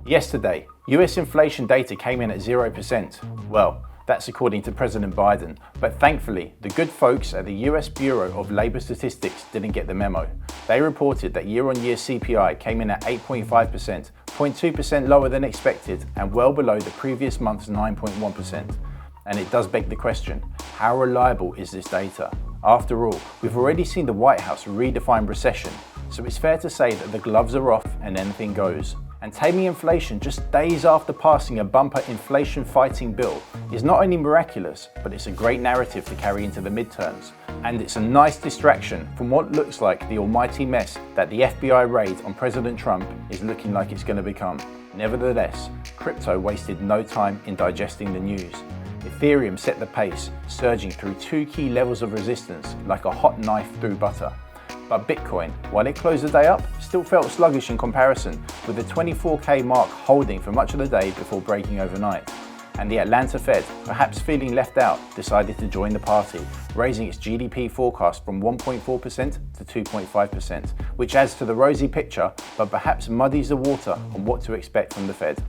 Yesterday, US inflation data came in at 0%. Well, that's according to President Biden, but thankfully, the good folks at the US Bureau of Labor Statistics didn't get the memo. They reported that year-on-year CPI came in at 8.5%, 0.2% lower than expected and well below the previous month's 9.1%. And it does beg the question, how reliable is this data? After all, we've already seen the White House redefine recession, so it's fair to say that the gloves are off and anything goes. And taming inflation just days after passing a bumper inflation-fighting bill is not only miraculous, but it's a great narrative to carry into the midterms. And it's a nice distraction from what looks like the almighty mess that the FBI raid on President Trump is looking like it's going to become. Nevertheless, crypto wasted no time in digesting the news. Ethereum set the pace, surging through two key levels of resistance like a hot knife through butter. But Bitcoin, while it closed the day up, still felt sluggish in comparison, with the 24K mark holding for much of the day before breaking overnight. And the Atlanta Fed, perhaps feeling left out, decided to join the party, raising its GDP forecast from 1.4% to 2.5%, which adds to the rosy picture, but perhaps muddies the water on what to expect from the Fed.